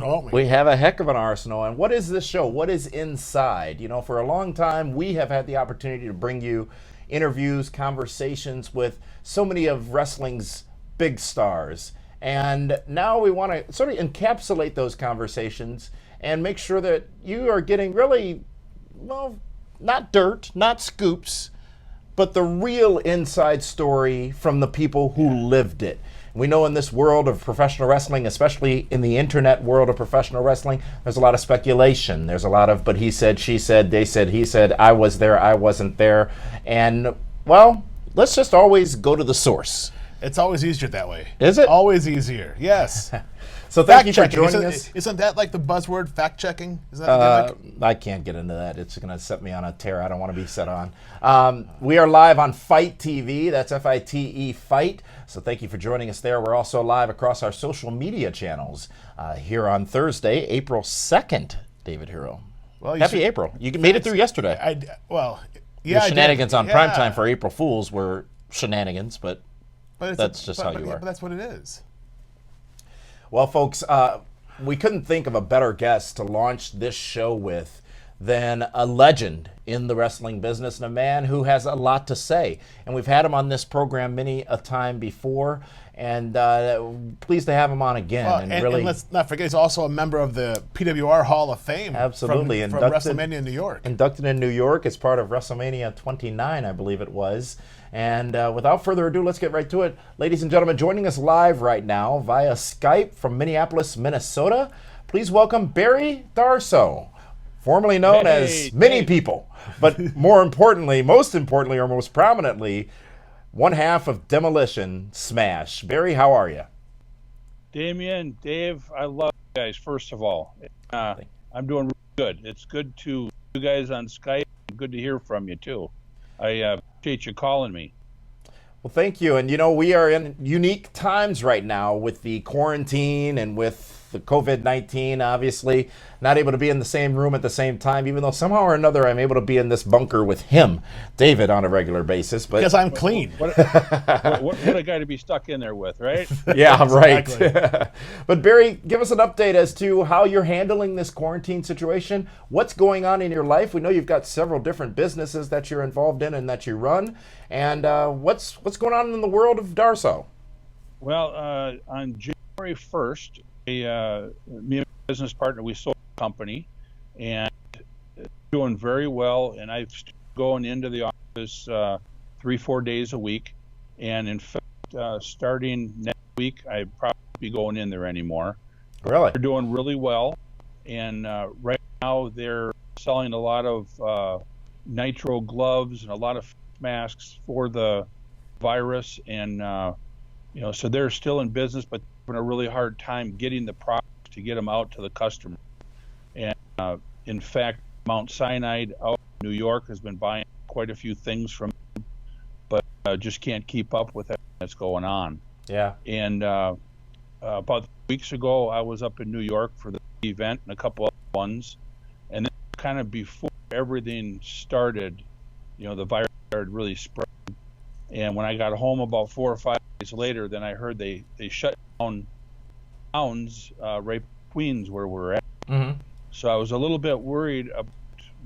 don't we? We have a heck of an arsenal. And what is this show? What is inside? You know, for a long time, we have had the opportunity to bring you interviews, conversations with so many of wrestling's big stars. And now we want to sort of encapsulate those conversations and make sure that you are getting really, well, not dirt, not scoops, but the real inside story from the people who lived it. We know in this world of professional wrestling, especially in the internet world of professional wrestling, there's a lot of speculation. There's a lot of, but he said, she said, they said, he said, I was there, I wasn't there. And, well, let's just always go to the source. It's always easier that way. Is it? Always easier, yes. So thank you for joining us. Isn't that like the buzzword, fact-checking? Is that the gimmick? I can't get into that. It's going to set me on a tear I don't want to be set on. We are live on Fight TV. That's F-I-T-E, Fight. So thank you for joining us there. We're also live across our social media channels here on Thursday, April 2nd, David Hero. Well, Happy April. You made it through yesterday. Your shenanigans on PrimeTime for April Fools were shenanigans, but that's just how you are. But that's what it is. Well, folks, we couldn't think of a better guest to launch this show with than a legend in the wrestling business and a man who has a lot to say. And we've had him on this program many a time before, and pleased to have him on again. And let's not forget, he's also a member of the PWR Hall of Fame. Absolutely. From WrestleMania in New York. Inducted in New York as part of WrestleMania 29, I believe it was. And without further ado, let's get right to it. Ladies and gentlemen, joining us live right now via Skype from Minneapolis, Minnesota, please welcome Barry Darsow, formerly known as many people, but most importantly, or most prominently, one half of Demolition Smash. Barry, how are you? Damien, Dave, I love you guys, first of all. I'm doing really good. It's good to you guys on Skype. Good to hear from you, too. I appreciate you calling me. Well, thank you. And, you know, we are in unique times right now with the quarantine and with the COVID-19, obviously. Not able to be in the same room at the same time, even though somehow or another I'm able to be in this bunker with him, David, on a regular basis. But because I'm clean. What a guy to be stuck in there with, right? Yeah, right. But Barry, give us an update as to how you're handling this quarantine situation. What's going on in your life? We know you've got several different businesses that you're involved in and that you run. And what's going on in the world of Darsow? Well, on January 1st, me and my business partner, we sold the company, and doing very well. And I've going into the office 3-4 days a week. And in fact, starting next week, I probably won't be going in there anymore. Really? They're doing really well. And right now, they're selling a lot of nitro gloves and a lot of masks for the virus, and so they're still in business, but having a really hard time getting the products to get them out to the customer. And in fact, Mount Sinai out in New York has been buying quite a few things from them, but just can't keep up with everything that's going on. Yeah. And about 3 weeks ago, I was up in New York for the event and a couple other ones, and then kind of before everything started, the virus started really spreading. And when I got home about 4 or 5 days later, then I heard they shut down towns right in Queens where we're at. Mm-hmm. So I was a little bit worried about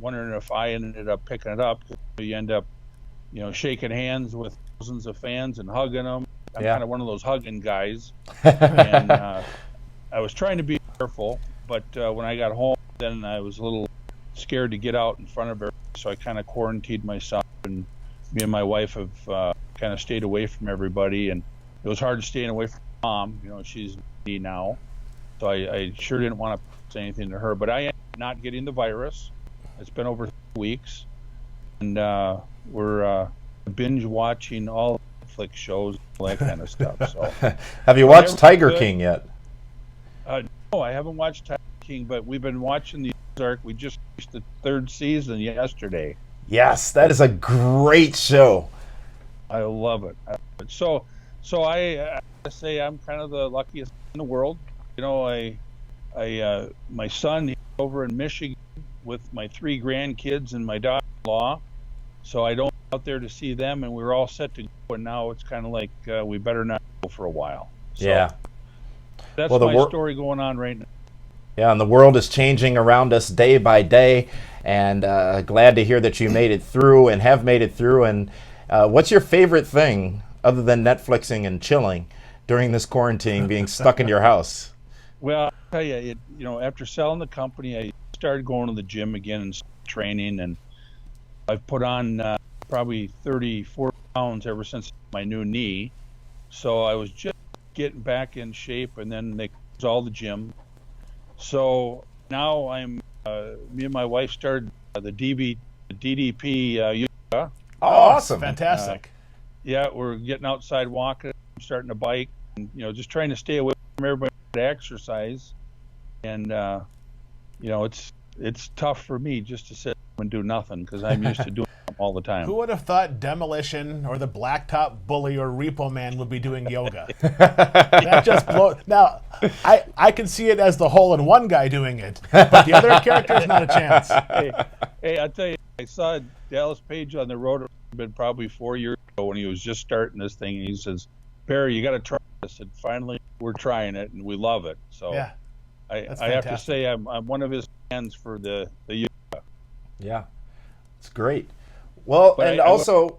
wondering if I ended up picking it up. You end up, shaking hands with thousands of fans and hugging them. I'm kind of one of those hugging guys. And I was trying to be careful, but when I got home, then I was a little scared to get out in front of her. So I kind of quarantined myself, and me and my wife have kind of stayed away from everybody. And it was hard staying away from Mom. She's 80 now, so I sure didn't want to say anything to her. But I am not getting the virus. It's been over 3 weeks, and we're binge watching all Netflix shows, all that kind of stuff. So, have you watched Tiger King yet? No, I haven't watched Tiger King, but we've been watching the Ozark. We just finished the 3rd season yesterday. Yes, that is a great show. I love it. So I say I'm kind of the luckiest in the world. My son, he's over in Michigan with my 3 grandkids and my daughter-in-law. So I don't go out there to see them, and we were all set to go. And now it's kind of like we better not go for a while. So yeah. That's my story going on right now. Yeah, and the world is changing around us day by day, and glad to hear that you made it through and have made it through. And what's your favorite thing other than Netflixing and chilling during this quarantine, being stuck in your house? Well, I'll tell you, after selling the company, I started going to the gym again and training, and I've put on probably 34 pounds ever since my new knee. So I was just getting back in shape, and then they closed all the gym. So now me and my wife started the DDP yoga. Oh, awesome. Fantastic. Yeah, we're getting outside walking, starting to bike, and, just trying to stay away from everybody to exercise. And, it's tough for me just to sit and do nothing because I'm used to doing them all the time. Who would have thought Demolition or the Blacktop Bully or Repo Man would be doing yoga? That just blows. Now, I can see it as the hole-in-one guy doing it, but the other character is not a chance. Hey, I tell you, I saw Dallas Page on the road probably 4 years ago when he was just starting this thing, and he says, "Perry, you got to try this." And finally, we're trying it, and we love it. So Yeah, I have to say I'm one of his fans for the yoga. Yeah, it's great. Well, But and also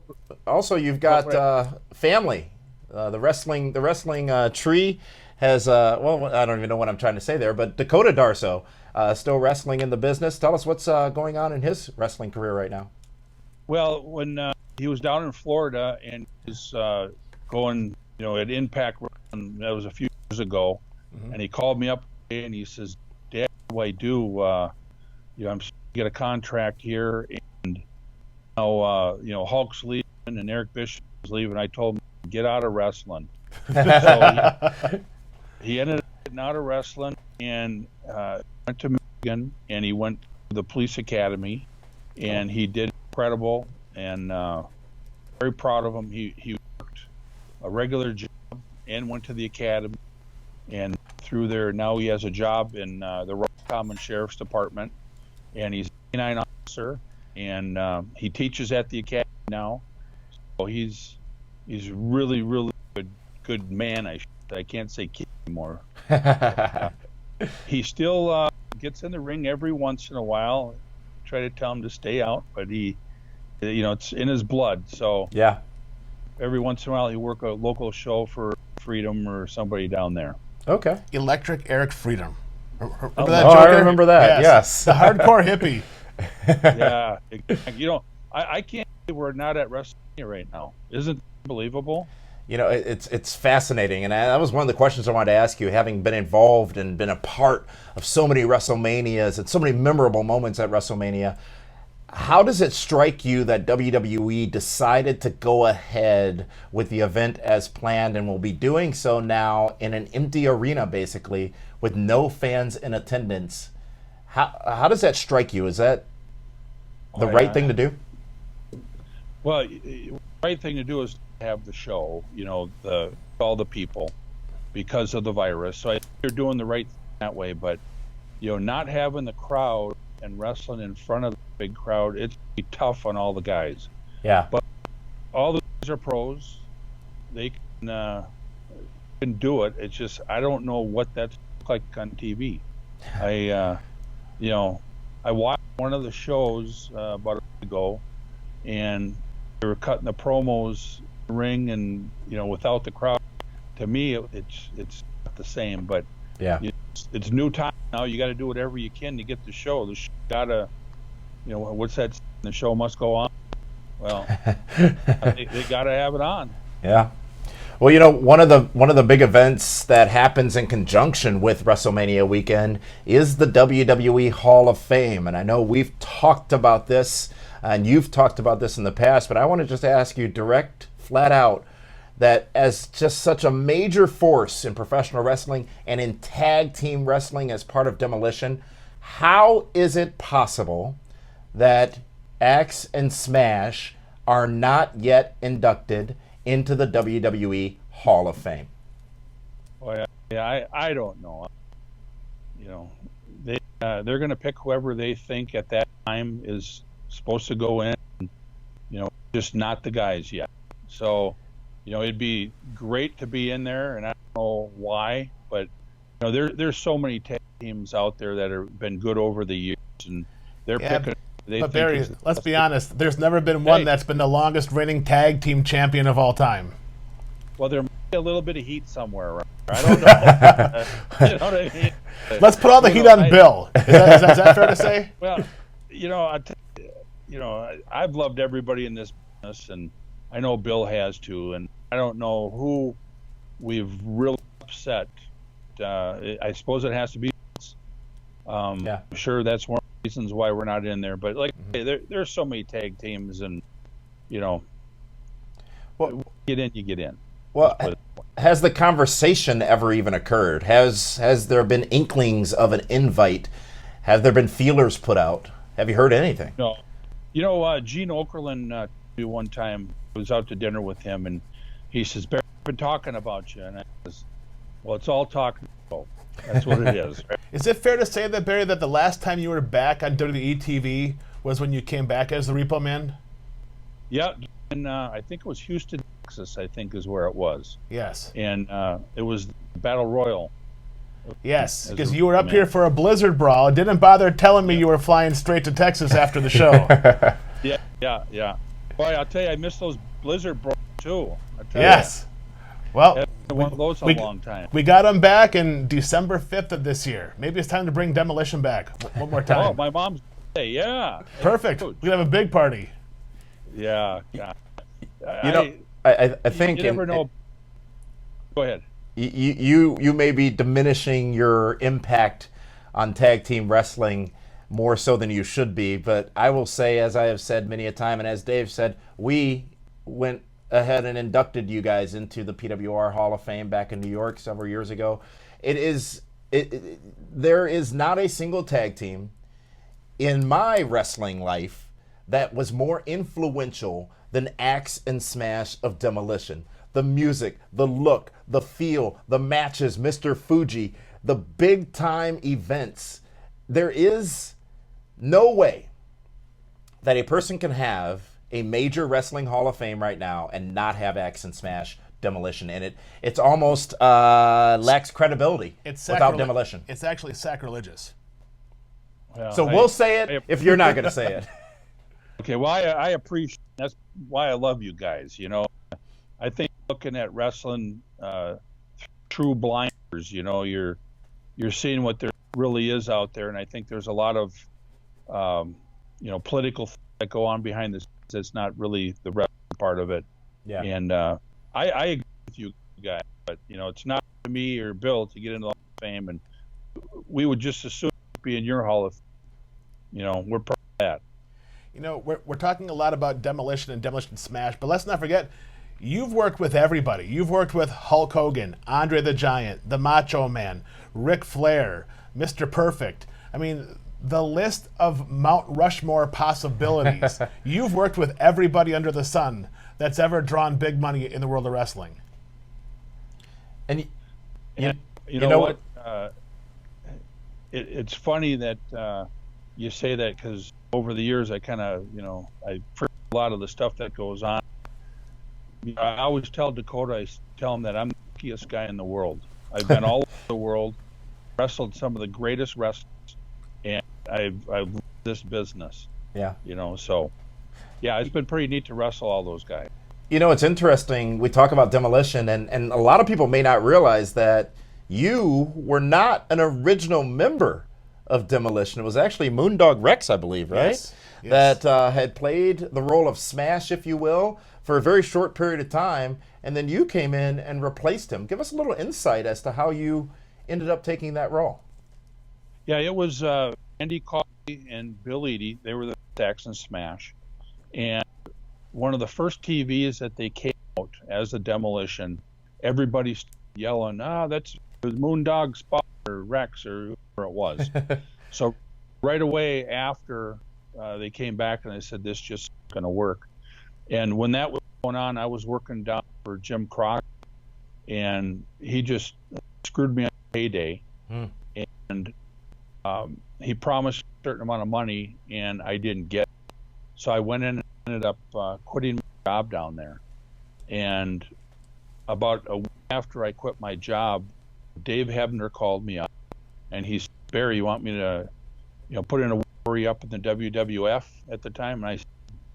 you've got family. The wrestling tree has well, I don't even know what I'm trying to say there, but Dakota Darsow still wrestling in the business. Tell us what's going on in his wrestling career right now. Well, when he was down in Florida and he was going, at Impact, that was a few years ago, and he called me up and he says, "Dad, what do I do? I'm supposed to get a contract here, and now, Hulk's leaving and Eric Bischoff's leaving." I told him, "Get out of wrestling." So he ended up getting out of wrestling and went to Michigan, and he went to the police academy, and he did incredible, and very proud of him. He worked a regular job and went to the academy, and through there now he has a job in the Common Sheriff's Department, and he's a canine officer, and he teaches at the academy now. So he's really, really good man. I can't say kid anymore. He still gets in the ring every once in a while. Try to tell him to stay out, but it's in his blood. So Yeah. every once in a while he work a local show for Freedom or somebody down there. Okay. Electric Eric Freedom. Remember Oh, that I Joker? remember that. Yes. The hardcore hippie. Yeah, I can't believe we're not at WrestleMania right now. Isn't it unbelievable? It's fascinating, and that was one of the questions I wanted to ask you, having been involved and been a part of so many WrestleManias and so many memorable moments at WrestleMania. How does it strike you that WWE decided to go ahead with the event as planned and will be doing so now in an empty arena, basically, with no fans in attendance? How does that strike you? Is that the right thing to do? Well, the right thing to do is have the show, all the people, because of the virus. So I think they're doing the right thing that way. But, not having the crowd and wrestling in front of the big crowd, it's be tough on all the guys. Yeah. But all the guys are pros. They can do it. It's just I don't know what that's like on TV. I watched one of the shows about a week ago, and they were cutting the promos ring, and without the crowd. To me, it's not the same. But yeah, it's new time now. You got to do whatever you can to get the show. The show gotta, what's that? The show must go on. Well, they got to have it on. Yeah. Well, one of the big events that happens in conjunction with WrestleMania weekend is the WWE Hall of Fame, and I know we've talked about this, and you've talked about this in the past, but I want to just ask you direct, flat out, that as just such a major force in professional wrestling and in tag team wrestling as part of Demolition, how is it possible that Axe and Smash are not yet inducted into the WWE Hall of Fame? Well, yeah, I don't know. They're going to pick whoever they think at that time is supposed to go in. Just not the guys yet. So, it'd be great to be in there, and I don't know why, but there's so many tag teams out there that have been good over the years, and they're picking. But Barry, let's be honest. There's never been one that's been the longest reigning tag team champion of all time. Well, there might be a little bit of heat somewhere around. I don't know. You know what I mean? Let's put all the heat on Bill. Is that fair to say? Well, I've loved everybody in this business, and I know Bill has too. And I don't know who we've really upset. I suppose it has to be. I'm sure that's one of the reasons why we're not in there. But there's so many tag teams, and well, get in, you get in. Well, has the conversation ever even occurred? Has there been inklings of an invite? Have there been feelers put out? Have you heard anything? No. Gene Okerlund, one time, I was out to dinner with him, and he says, "Barry, I've been talking about you." And I says, "Well, it's all talk. That's what it is." Right? Is it fair to say that, Barry, that the last time you were back on WWE TV was when you came back as the Repo Man? Yeah, and I think it was Houston, Texas, I think is where it was. Yes. And it was Battle Royal. Yes, because you were up here for a Blizzard brawl. Didn't bother telling me you were flying straight to Texas after the show. Yeah. Boy, I'll tell you, I missed those Blizzard brawls too. Yes. Well, one of those a long time. We got them back in December 5th of this year. Maybe it's time to bring Demolition back one more time. Oh, my mom's birthday, yeah. Perfect. We're going to have a big party. Yeah. I think... You never know. Go ahead. You may be diminishing your impact on tag team wrestling more so than you should be, but I will say, as I have said many a time, and as Dave said, we went ahead and inducted you guys into the PWR Hall of Fame back in New York several years ago. There is not a single tag team in my wrestling life that was more influential than Axe and Smash of Demolition. The music, the look, the feel, the matches, Mr. Fuji, the big time events. There is no way that a person can have a major wrestling Hall of Fame right now and not have Axe and Smash Demolition in it. It's almost lacks credibility without Demolition. It's actually sacrilegious. Well, so we'll say it if you're not going to say it. Okay, well, I appreciate, that's why I love you guys, I think looking at wrestling true blinders, you're seeing what there really is out there, and I think there's a lot of political things that go on behind the scenes. It's not really the wrestling part of it. Yeah. And I agree with you guys, but it's not to me or Bill to get into the Hall of Fame, and we would just as soon be in your Hall of Fame. We're proud of that. We're talking a lot about Demolition and Demolition Smash, but let's not forget, you've worked with everybody. You've worked with Hulk Hogan, Andre the Giant, the Macho Man, Ric Flair, Mr. Perfect. I mean, the list of Mount Rushmore possibilities. You've worked with everybody under the sun that's ever drawn big money in the world of wrestling. And you know what? It's funny that you say that, because over the years I kind of, I forget a lot of the stuff that goes on. I always tell Dakota, I tell him that I'm the luckiest guy in the world. I've been all over the world, wrestled some of the greatest wrestlers, and I've loved this business. Yeah. So yeah, it's been pretty neat to wrestle all those guys. It's interesting. We talk about Demolition, and a lot of people may not realize that you were not an original member of Demolition. It was actually Moondog Rex, I believe, right? Yes. That had played the role of Smash, if you will, for a very short period of time, and then you came in and replaced him. Give us a little insight as to how you ended up taking that role. Yeah, it was Andy Coffey and Bill Eadie. They were the Axe and Smash. And one of the first TVs that they came out as a Demolition, everybody yelling, that's Moondog Spot or Rex or whoever it was. So right away after they came back and they said, this just isn't going to work. And when that was going on, I was working down for Jim Crockett, and he just screwed me on payday. And he promised a certain amount of money, and I didn't get it. So I went in and ended up quitting my job down there. And about a week after I quit my job, Dave Hebner called me up, and he said, Barry, you want me to, put in a worry up in the WWF at the time? And I said,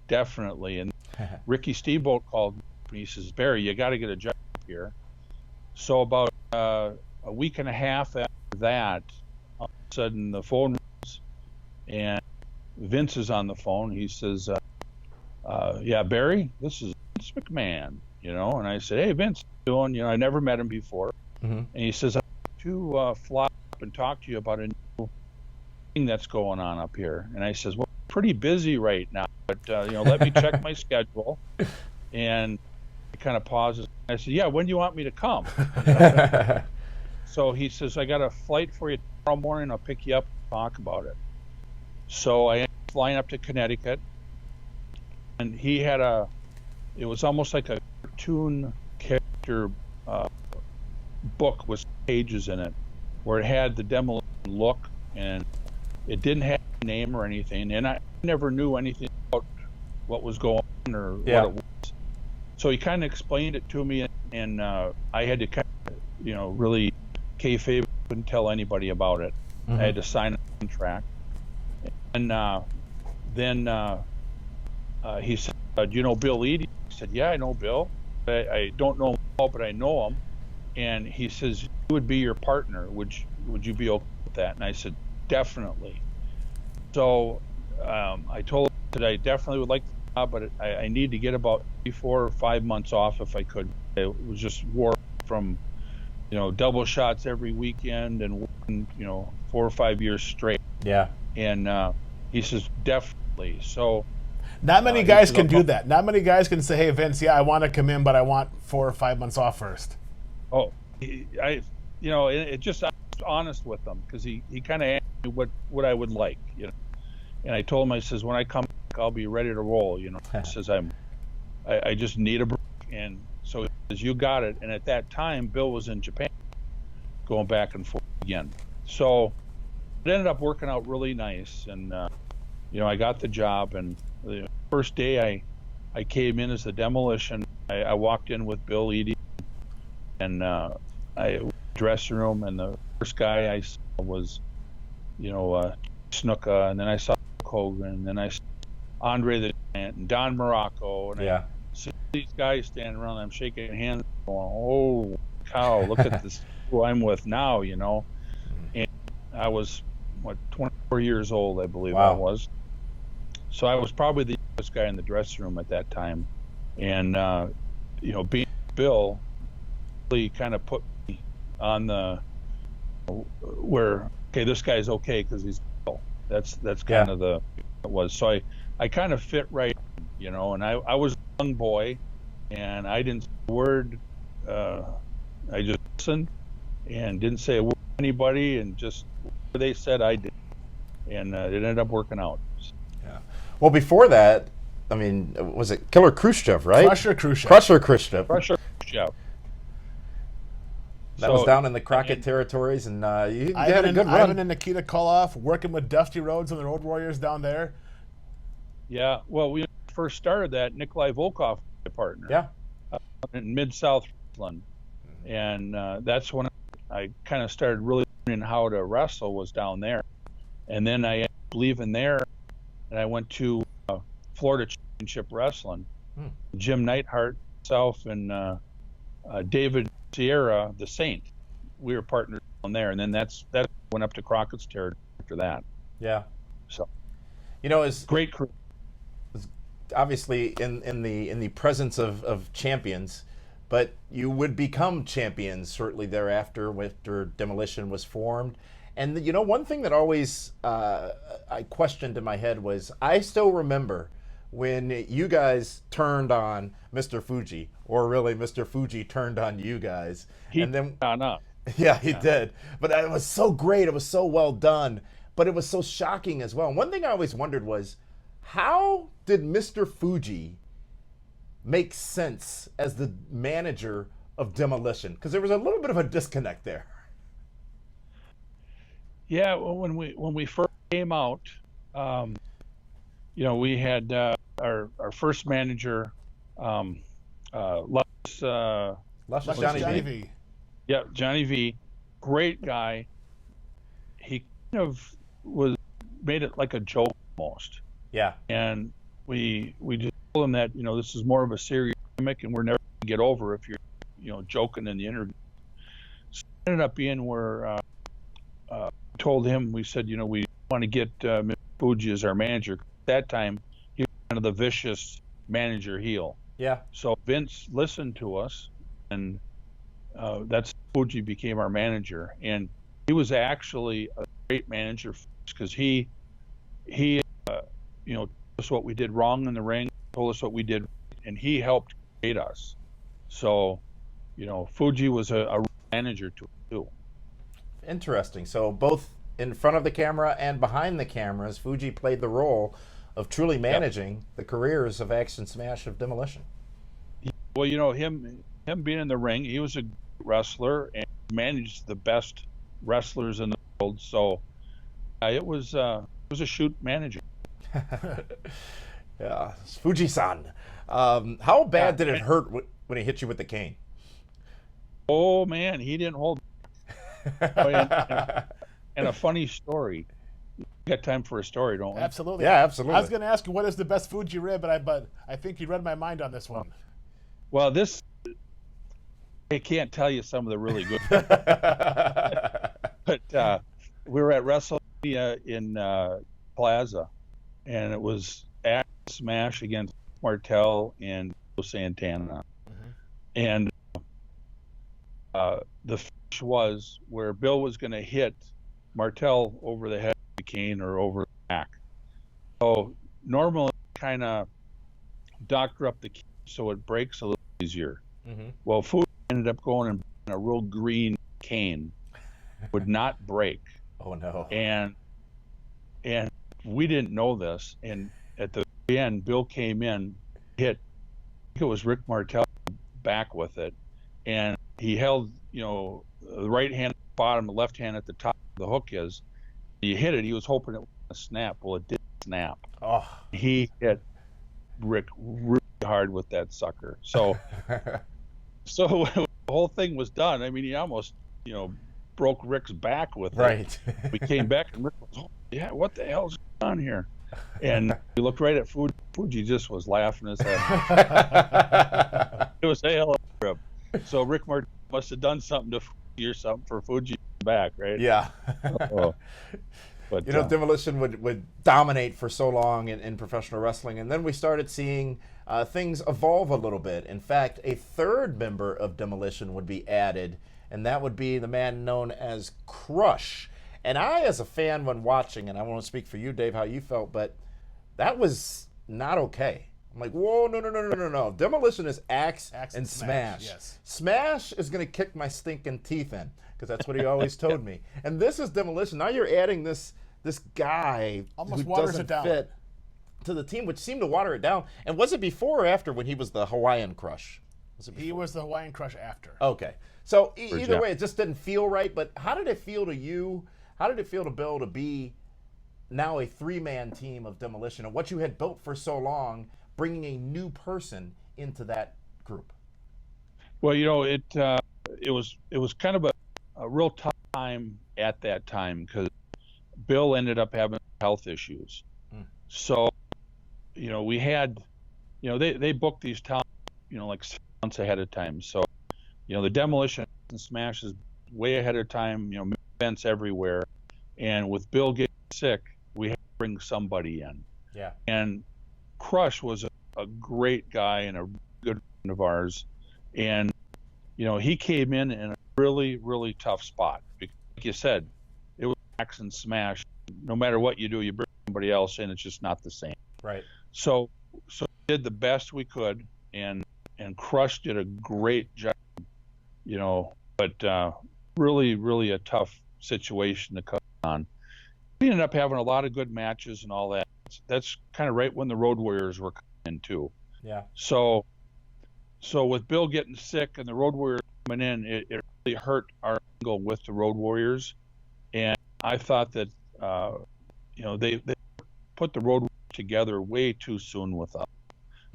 definitely. And Ricky Steamboat called me, and he says, Barry, you got to get a job here. So about a week and a half after that, all of a sudden the phone rings, and Vince is on the phone. He says, yeah, Barry, this is Vince McMahon, And I said, hey, Vince, how you doing? I never met him before. And he says, I'd like to fly up and talk to you about a new thing that's going on up here. And I says, well, I'm pretty busy right now, but, let me check my schedule. And he kind of pauses. I said, yeah, when do you want me to come? So he says, I got a flight for you tomorrow morning. I'll pick you up and talk about it. So I ended up flying up to Connecticut, and he had it was almost like a cartoon character book with pages in it, where it had the Demolition look, and it didn't have a name or anything, and I never knew anything about what was going on or what it was. So he kind of explained it to me, and I had to kind of, really kayfabe, couldn't tell anybody about it. I had to sign a contract. And then he said, do you know Bill Eady? I said, yeah, I know Bill. I don't know him well, but I know him. And he says, he would be your partner. Would you be okay with that? And I said, definitely. So I told him that I definitely would like the job, but I need to get about 4 or 5 months off if I could. It was just war from, double shots every weekend and, 4 or 5 years straight. Yeah. And he says, definitely. So not many guys can do that. Not many guys can say, hey, Vince, yeah, I want to come in, but I want 4 or 5 months off first. Oh, I was honest with him, because he kind of asked me what I would like, And I told him, I says, when I come back, I'll be ready to roll, He says, I just need a break. And so he says, you got it. And at that time, Bill was in Japan, going back and forth again. So it ended up working out really nice, and I got the job. And the first day I came in as the Demolition. I walked in with Bill Eady, and I dressing room, and the first guy I saw was, Snuka, and then I saw Hogan, and then I saw Andre the Giant and Don Morocco, and I see these guys standing around. I'm shaking hands, going, "Oh cow, look at this who I'm with now," And I was 24 years old, I believe I was. So I was probably the youngest guy in the dressing room at that time, and being Bill really kind of put me on the where this guy's okay because he's Bill. That's kind of the it was. So I kind of fit right, and I was a young boy, and I didn't say a word. I just listened and didn't say a word to anybody, and just what they said I did, and it ended up working out. Yeah. Well, before that, I mean, was it Killer Khrushchev, right? Crusher Khrushchev. Crusher Khrushchev. That was down in the Crockett territories, and you had a good run. Ivan and Nikita Koloff, working with Dusty Rhodes and the Road Warriors down there. Yeah, well, we first started that. Nikolai Volkov was my partner. Yeah. In Mid-South Wrestling. And that's when I kind of started really learning how to wrestle, was down there. And then I ended up leaving there, and I went to Florida Championship Wrestling. Jim Neidhart, myself, and David Sierra, the Saint. We were partners on there, and then that went up to Crockett's territory after that. Yeah. So, it's great crew. Obviously in the presence of champions, but you would become champions shortly thereafter after Demolition was formed. And one thing that always I questioned in my head was, I still remember when you guys turned on Mr. Fuji, or really Mr. Fuji turned on you guys. And then up. Yeah, he did. But it was so great. It was so well done. But it was so shocking as well. And one thing I always wondered was, how did Mr. Fuji make sense as the manager of Demolition? Because there was a little bit of a disconnect there. Yeah, well, when we first came out, we had our first manager, Luscious Johnny V. Yeah, Johnny V, great guy, he kind of made it like a joke almost. Yeah. And we just told him that, this is more of a serious gimmick, and we're never going to get over if you're, joking in the interview. So it ended up being where told him, we said, we want to get Mr. Fuji as our manager. At that time, he was kind of the vicious manager heel. Yeah. So Vince listened to us, and that's Fuji became our manager. And he was actually a great manager because he told us what we did wrong in the ring, told us what we did, and he helped create us. So, Fuji was a manager too. Interesting. So both in front of the camera and behind the cameras, Fuji played the role of truly managing the careers of Action Smash of Demolition. Well, him being in the ring, he was a wrestler and managed the best wrestlers in the world. So it was a shoot manager. Yeah, Fuji-san. How bad did it hurt when he hit you with the cane? Oh man, he didn't hold. And a funny story. We got time for a story, don't we? Absolutely. Yeah, absolutely. I was going to ask you what is the best Fuji rib, but I think you read my mind on this one. Well, I can't tell you some of the really good. But we were at WrestleMania in Plaza, and it was Action Smash against Martel and Santana. Mm-hmm. And the finish was where Bill was going to hit Martel over the head of the cane or over the back. So normally kind of doctor up the cane so it breaks a little easier. Mm-hmm. Well, Fuji ended up going and a real green cane would not break. Oh no! And we didn't know this. And at the end, Bill came in, hit. I think it was Rick Martel back with it, and he held the right hand at the bottom, the left hand at the top. The hook is. He hit it. He was hoping it was going to snap. Well, it didn't snap. Oh. He hit Rick really hard with that sucker. So the whole thing was done. I mean, he almost broke Rick's back with it. We came back and Rick was, oh, yeah, what the hell's going on here? And we looked right at Fuji. Fuji just was laughing his head. It was a hell of a trip. So Rick Martin must have done something to Fuji or something for Fuji back, right? Yeah. But Demolition would dominate for so long in professional wrestling, and then we started seeing things evolve a little bit. In fact, a third member of Demolition would be added, and that would be the man known as Crush. And I, as a fan, when watching, and I want to speak for you, Dave, how you felt, but that was not okay. I'm like, whoa, no. Demolition is Axe and Smash. Yes. Smash is going to kick my stinking teeth in, because that's what he always told me. And this is Demolition. Now you're adding this guy almost who waters doesn't it down fit to the team, which seemed to water it down. And was it before or after when he was the Hawaiian Crush? He was the Hawaiian Crush after. Okay. So either way, it just didn't feel right. But how did it feel to you? How did it feel to Bill to be now a three-man team of Demolition, and what you had built for so long, bringing a new person into that group? Well, it was kind of a real tough time at that time because Bill ended up having health issues. So, we had, they booked these talents, like 6 months ahead of time. So, the Demolition and Smash is way ahead of time, events everywhere. And with Bill getting sick, we had to bring somebody in. Yeah. And Crush was a great guy and a good friend of ours. And, he came in a really, really tough spot. Because, like you said, it was Axe and Smash. No matter what you do, you bring somebody else in, it's just not the same. Right. So we did the best we could, and Crush did a great job, but really, really a tough situation to come on. We ended up having a lot of good matches and all that. That's kind of right when the Road Warriors were coming in too. Yeah. So with Bill getting sick and the Road Warriors coming in, it really hurt our angle with the Road Warriors. And I thought that, they put the Road Warriors together way too soon with us.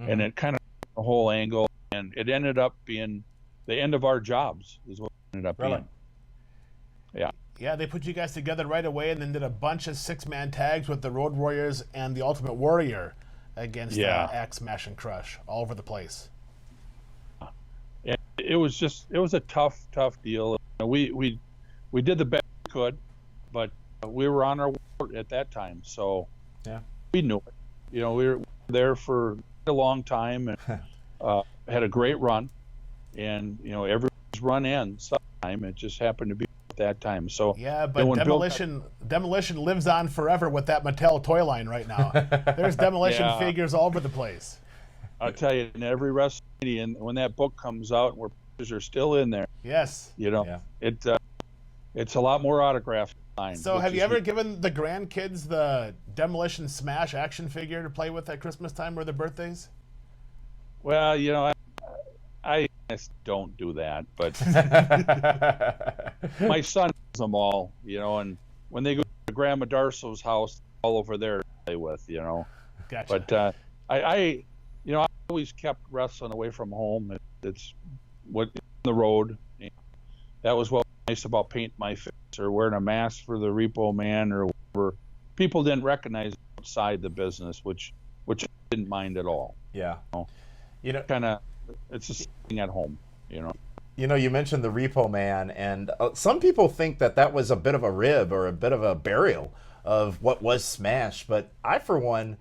Mm-hmm. And it kind of the whole angle, and it ended up being the end of our jobs is what it ended up being. Yeah. Yeah, they put you guys together right away and then did a bunch of 6-man tags with the Road Warriors and the Ultimate Warrior against Axe, Smash, and Crush all over the place. It was a tough deal. We did the best we could, but we were on our way at that time, so we knew it. We were there for a long time and had a great run, and everyone's run ends sometime. It just happened to be at that time. So yeah, but Demolition lives on forever with that Mattel toy line right now. There's Demolition figures all over the place. I'll tell you, in every WrestleMania, and when that book comes out, where pictures are still in there. Yes. It's a lot more autographed. So have you ever given the grandkids the Demolition Smash action figure to play with at Christmas time or their birthdays? Well, I just don't do that, but my son does them all, and when they go to Grandma Darsow's house, all over there to play with, Gotcha. But I always kept wrestling away from home. It's what the road. That was what was nice about painting my face or wearing a mask for the Repo Man or whatever. People didn't recognize outside the business, which I didn't mind at all. Yeah. It's just thing at home, You mentioned the Repo Man, and some people think that was a bit of a rib or a bit of a burial of what was Smash, but I, for one,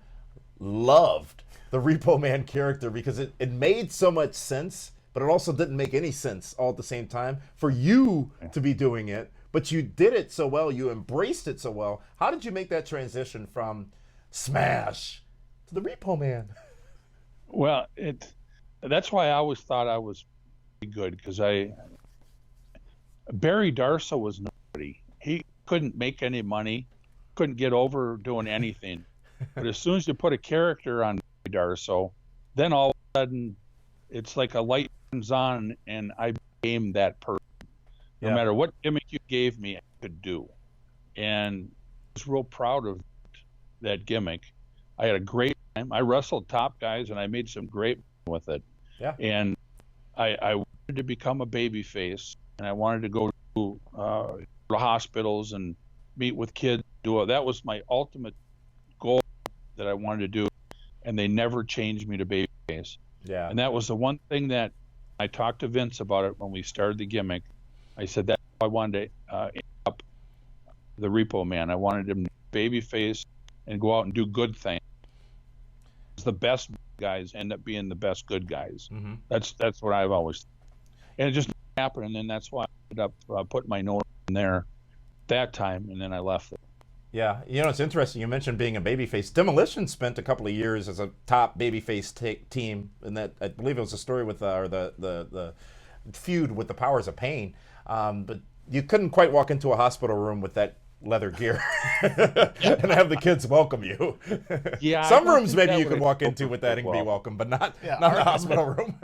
loved the Repo Man character because it made so much sense, but it also didn't make any sense all at the same time for you to be doing it, but you did it so well, you embraced it so well. How did you make that transition from Smash to the Repo Man? Well, that's why I always thought I was pretty good, because Barry Darsow was nobody. He couldn't make any money, couldn't get over doing anything. But as soon as you put a character on Barry Darsow, then all of a sudden it's like a light comes on and I became that person. No matter what gimmick you gave me, I could do. And I was real proud of that gimmick. I had a great time. I wrestled top guys and I made some great with it. Yeah. And I wanted to become a baby face, and I wanted to go to hospitals and meet with kids. That was my ultimate goal that I wanted to do, and they never changed me to baby face. Yeah. And that was the one thing that I talked to Vince about it when we started the gimmick. I said that I wanted to end up the Repo Man. I wanted him to baby face and go out and do good things. The best guys end up being the best good guys. Mm-hmm. That's what I've always, and it just happened, and then that's why I ended up putting my nose in there that time, and then I left it. Yeah, it's interesting. You mentioned being a babyface. Demolition spent a couple of years as a top babyface team, and that I believe it was a story with or the feud with the Powers of Pain. But you couldn't quite walk into a hospital room with that leather gear and have the kids welcome you. Yeah, some rooms maybe you could walk into with that and be welcome, but not a hospital room.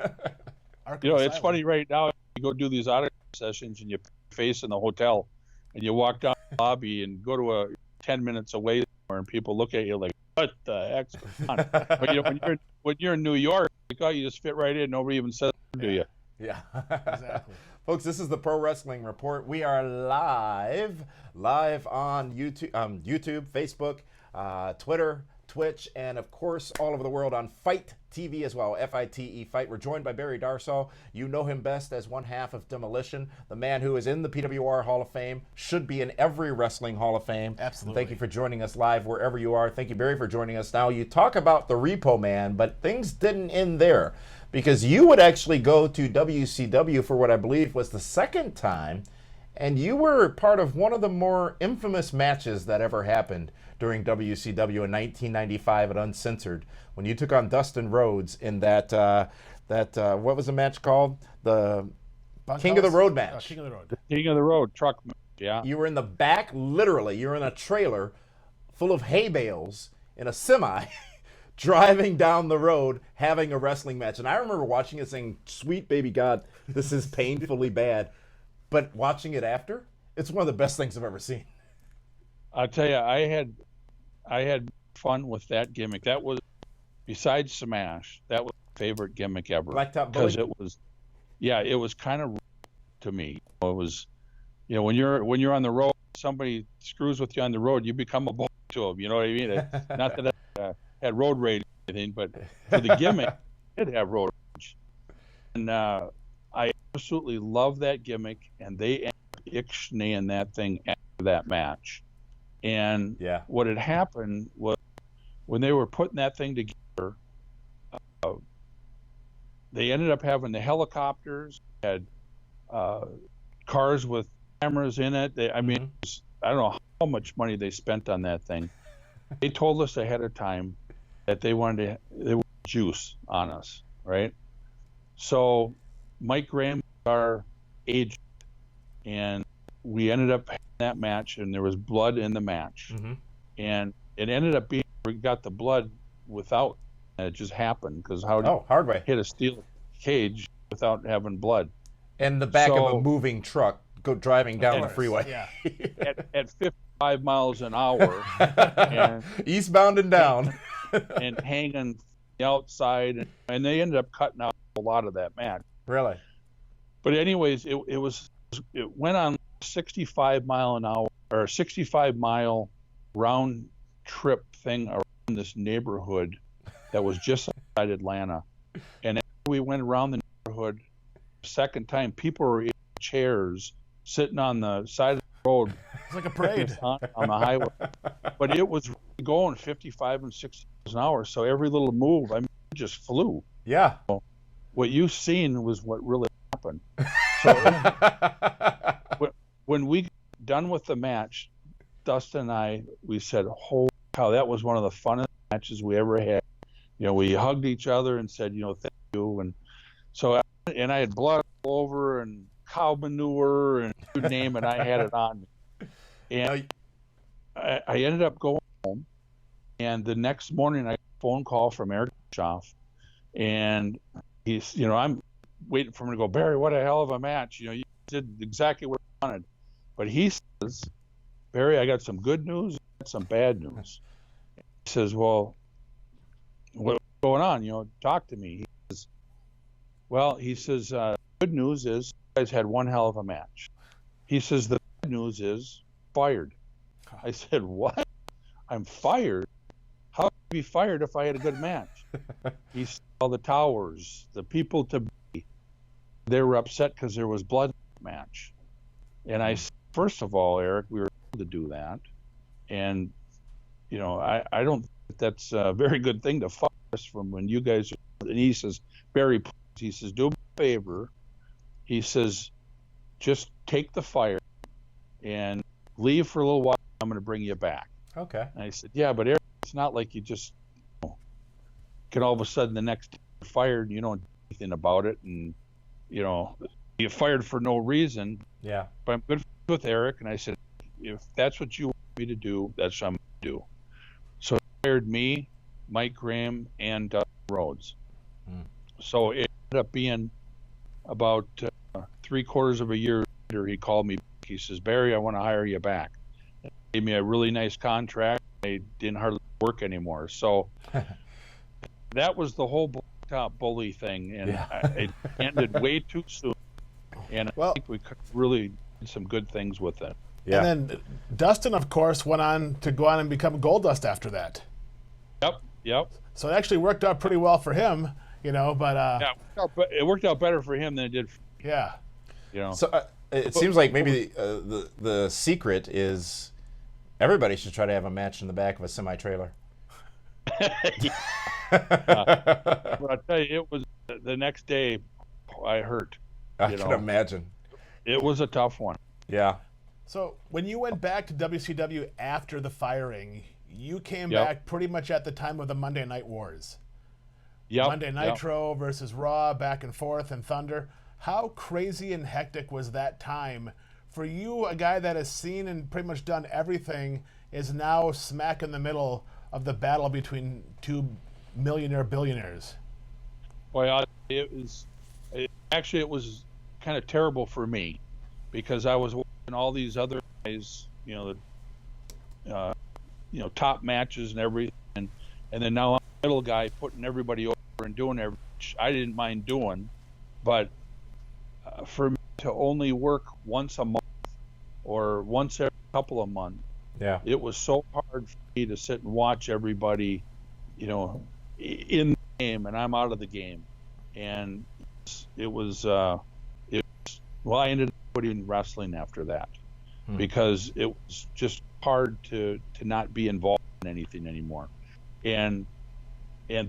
It's funny right now. You go do these autograph sessions and you put your face in the hotel, and you walk down the lobby and go to a 10 minutes away somewhere, and people look at you like, "What the heck's going on?" But when you're in New York, you just fit right in. Nobody even says to you. Yeah, exactly. Folks, this is the Pro Wrestling Report. We are live on YouTube, Facebook, Twitter, Twitch, and of course all over the world on Fight TV as well, FITE Fight. We're joined by Barry Darsow. You know him best as one half of Demolition, the man who is in the PWR Hall of Fame, should be in every wrestling Hall of Fame. Absolutely. Thank you for joining us live wherever you are. Thank you, Barry, for joining us. Now, you talk about the Repo Man, but things didn't end there, because you would actually go to WCW for what I believe was the second time, and you were part of one of the more infamous matches that ever happened during WCW in 1995 at Uncensored, when you took on Dustin Rhodes in that what was the match called? The King of the Road match. King of the Road. King of the Road truck match, yeah. You were in the back, literally. You're in a trailer full of hay bales in a semi driving down the road having a wrestling match. And I remember watching it saying, "Sweet baby God, this is painfully bad." But watching it after, it's one of the best things I've ever seen. I'll tell you, I had fun with that gimmick. That was, besides Smash, that was my favorite gimmick ever. Blacktop Bully? Because it was kind of to me. It was, when you're on the road, somebody screws with you on the road, you become a bully to them. You know what I mean? Not that I had road rage or anything, but for the gimmick, I did have road rage. And I absolutely love that gimmick, and they ended up ixnaying that thing after that match. And what had happened was when they were putting that thing together, they ended up having the helicopters, had cars with cameras in it. I mean, I don't know how much money they spent on that thing. They told us ahead of time that they wanted juice on us, right? So Mike Graham was our agent, and we ended up having that match, and there was blood in the match. And it ended up being, we got the blood without, and it just happened, because how do you hard way. hit a steel cage without having blood? And the back of a moving truck driving down the freeway. Yeah. at 55 miles an hour. And, eastbound and down. and hanging outside. And they ended up cutting out a lot of that match. Really? But anyways, it went on 65 mile an hour, or 65 mile round trip thing around this neighborhood that was just outside Atlanta. And after we went around the neighborhood the second time, people were in chairs sitting on the side of the road. It's like a parade on the highway. But it was going 55 and 60 miles an hour, so every little move, I mean, it just flew. Yeah. So what you've seen was what really happened. So when we got done with the match, Dustin and I, we said, holy cow, that was one of the funnest matches we ever had. You know, we hugged each other and said, you know, thank you. And so, and I had blood all over and cow manure and you name it, I had it on me. And I ended up going home, and the next morning I got a phone call from Eric Bischoff, and he's, you know, I'm waiting for him to go, Barry, what a hell of a match. You know, you did exactly what I wanted. But he says, Barry, I got some good news, I got some bad news. He says, well, what's going on? You know, talk to me. He says, well, he says, good news is you guys had one hell of a match. He says, the bad news is fired. I said, what? I'm fired? How could I be fired if I had a good match? He said, well, the Towers, the people to be, they were upset because there was blood in the match. And I said, first of all, Eric, we were able to do that. And, you know, I don't think that's a very good thing to fire us from when you guys are. And he says, Barry, please, he says, do me a favor. He says, just take the fire and leave for a little while. I'm going to bring you back. Okay. And I said, yeah, but Eric, it's not like you just can all of a sudden the next day you're fired and you don't do anything about it. And, you know, you're fired for no reason. Yeah. But I'm good with Eric. And I said, if that's what you want me to do, that's what I'm going to do. So he hired me, Mike Graham, and Dustin Rhodes. So it ended up being about 3/4 of a year later, he called me. He says, Barry, I want to hire you back. He gave me a really nice contract. I didn't hardly work anymore. So that was the whole blacktop bully thing. And it ended way too soon. And I think we could really did some good things with it. Yeah. And then Dustin, of course, went on to go on and become Goldust after that. Yep. So it actually worked out pretty well for him, you know, but... it worked out better for him than it did for me. Yeah. You know. So it seems like maybe the secret is everybody should try to have a match in the back of a semi-trailer. But I'll tell you, it was the next day I hurt. I can imagine. It was a tough one. Yeah. So when you went back to WCW after the firing, you came back pretty much at the time of the Monday Night Wars. Monday Nitro versus Raw, back and forth, and Thunder. How crazy and hectic was that time for you, a guy that has seen and pretty much done everything, is now smack in the middle of the battle between two millionaire billionaires? Well, it was kind of terrible for me because I was watching all these other guys, top matches and everything, and then now I'm the middle guy putting everybody over and doing everything, which I didn't mind doing, but for me to only work once a month or once every couple of months, Yeah. it was so hard for me to sit and watch everybody, you know, in the game, and I'm out of the game. And it was, well, I ended up quitting wrestling after that because it was just hard to not be involved in anything anymore. And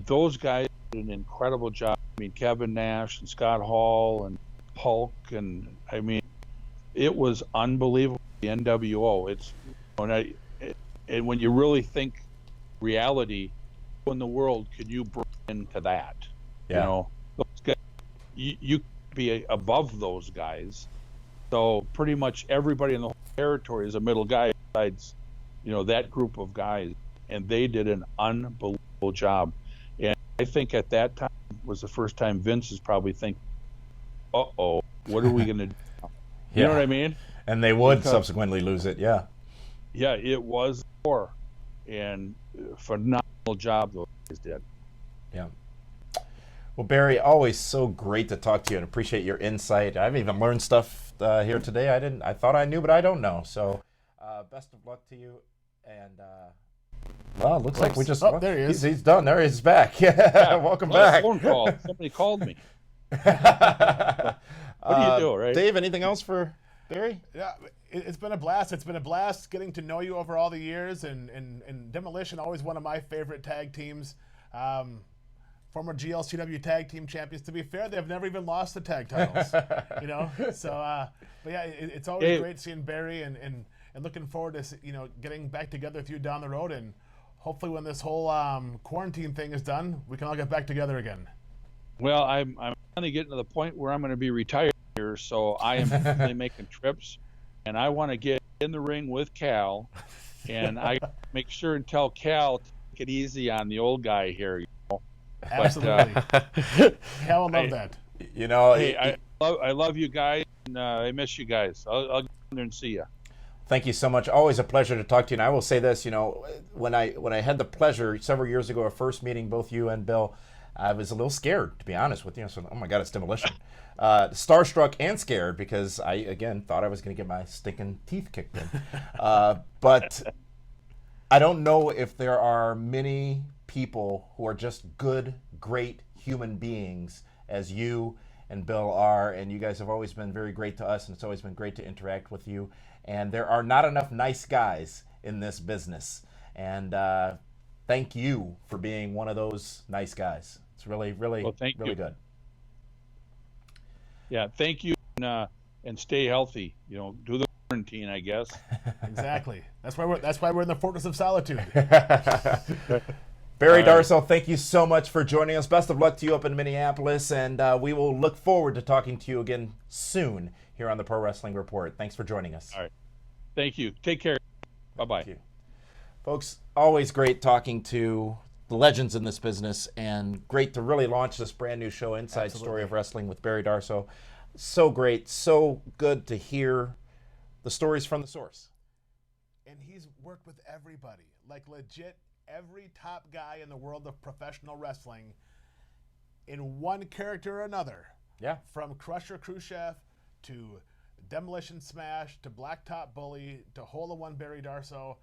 those guys did an incredible job. I mean, Kevin Nash and Scott Hall and Hulk, and I mean, it was unbelievable. The NWO. It's and when you really think reality, who in the world could you bring into that? Yeah. You know, those guys, you could be above those guys. So pretty much everybody in the whole territory is a middle guy besides, you know, that group of guys, and they did an unbelievable job. And I think at that time was the first time Vince is probably thinking, "Uh-oh, what are we going to do?" You know what I mean? And they would subsequently lose it. Yeah. Yeah, it was war, and phenomenal job those guys did. Yeah. Well, Barry, always so great to talk to you and appreciate your insight. I've even learned stuff here today I thought I knew, but I don't know. So, best of luck to you. And well, looks like we just. Oh, there he is. He's done. There he's back. Yeah, welcome back. Phone call. Somebody called me. What do you do, right? Dave, anything else for Barry? Yeah, it's been a blast. It's been a blast getting to know you over all the years, and Demolition, always one of my favorite tag teams. Former GLCW tag team champions. To be fair, they've never even lost the tag titles. You know, so but yeah, it's always great seeing Barry, and looking forward to getting back together with you down the road, and hopefully when this whole quarantine thing is done, we can all get back together again. Well, I'm finally getting to the point where I'm going to be retired here, so I am definitely making trips, and I want to get in the ring with Cal, and I make sure and tell Cal to take it easy on the old guy here. You know? Absolutely. Cal will love that. You know, hey, I love you guys, and I miss you guys. I'll get in there and see you. Thank you so much. Always a pleasure to talk to you. And I will say this, you know, when I had the pleasure several years ago of first meeting both you and Bill, I was a little scared, to be honest with you. So, oh my God, it's Demolition. Starstruck and scared because I, again, thought I was going to get my stinking teeth kicked in. But I don't know if there are many people who are just good, great human beings as you and Bill are. And you guys have always been very great to us, and it's always been great to interact with you. And there are not enough nice guys in this business. And thank you for being one of those nice guys. It's really, really, really good. Yeah, thank you, and stay healthy. You know, do the quarantine, I guess. Exactly. That's why we're in the Fortress of Solitude. Barry Darsow, thank you so much for joining us. Best of luck to you up in Minneapolis, and we will look forward to talking to you again soon here on the Pro Wrestling Report. Thanks for joining us. All right. Thank you. Take care. Bye-bye. Thank you. Folks, always great talking to the legends in this business, and great to really launch this brand new show, Inside Story of Wrestling with Barry Darsow. So great, so good to hear the stories from the source. And he's worked with everybody, like legit every top guy in the world of professional wrestling in one character or another. Yeah. From Crusher Khrushchev to Demolition Smash to Blacktop Bully to Hole in One Barry Darsow,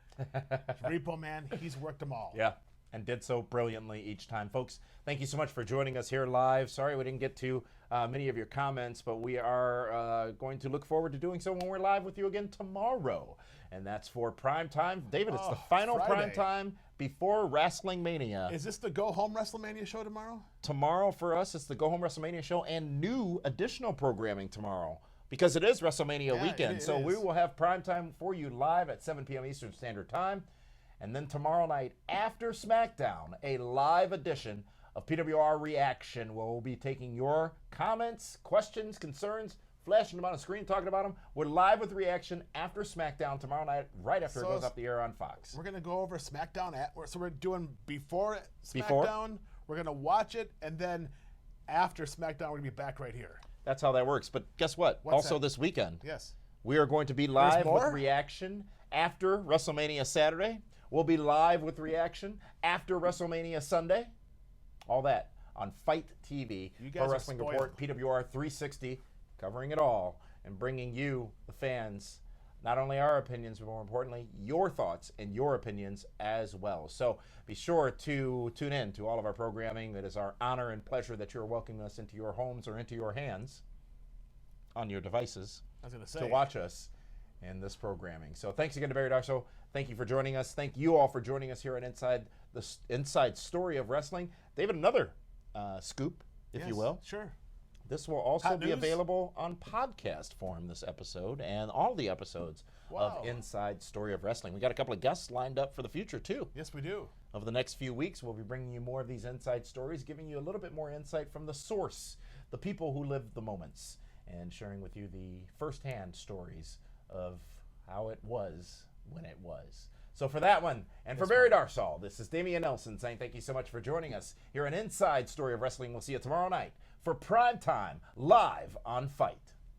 Repo Man, he's worked them all. Yeah, and did so brilliantly each time. Folks, thank you so much for joining us here live. Sorry we didn't get to many of your comments, but we are going to look forward to doing so when we're live with you again tomorrow. And that's for PrimeTime. David, it's the final PrimeTime before Wrestling Mania. Is this the Go Home WrestleMania show tomorrow? Tomorrow for us, it's the Go Home WrestleMania show and new additional programming tomorrow, because it is WrestleMania weekend. So we will have PrimeTime for you live at 7 p.m. Eastern Standard Time. And then tomorrow night after SmackDown, a live edition of PWR Reaction, where we'll be taking your comments, questions, concerns, flashing them on the screen, talking about them. We're live with Reaction after SmackDown tomorrow night, right after it goes off the air on Fox. We're going to go over SmackDown. So we're doing before SmackDown. We're going to watch it, and then after SmackDown, we're going to be back right here. That's how that works. But guess what? Also this weekend, yes, we are going to be live with Reaction after WrestleMania Saturday. We'll be live with Reaction after WrestleMania Sunday. All that on Fight TV, Pro Wrestling Report, PWR 360, covering it all and bringing you, the fans, not only our opinions, but more importantly, your thoughts and your opinions as well. So be sure to tune in to all of our programming. It is our honor and pleasure that you're welcoming us into your homes or into your hands on your devices to watch us in this programming. So thanks again to Barry Darsow. Thank you for joining us. Thank you all for joining us here on Inside Story of Wrestling. David, another scoop, if you will. Sure. This will also be available on podcast form, this episode, and all the episodes of Inside Story of Wrestling. We got a couple of guests lined up for the future, too. Yes, we do. Over the next few weeks, we'll be bringing you more of these inside stories, giving you a little bit more insight from the source, the people who lived the moments, and sharing with you the firsthand stories of how it was when it was. So for that one, and for Barry Darsow, this is Damian Nelson saying thank you so much for joining us here on Inside Story of Wrestling. We'll see you tomorrow night for Prime Time, live on Fight.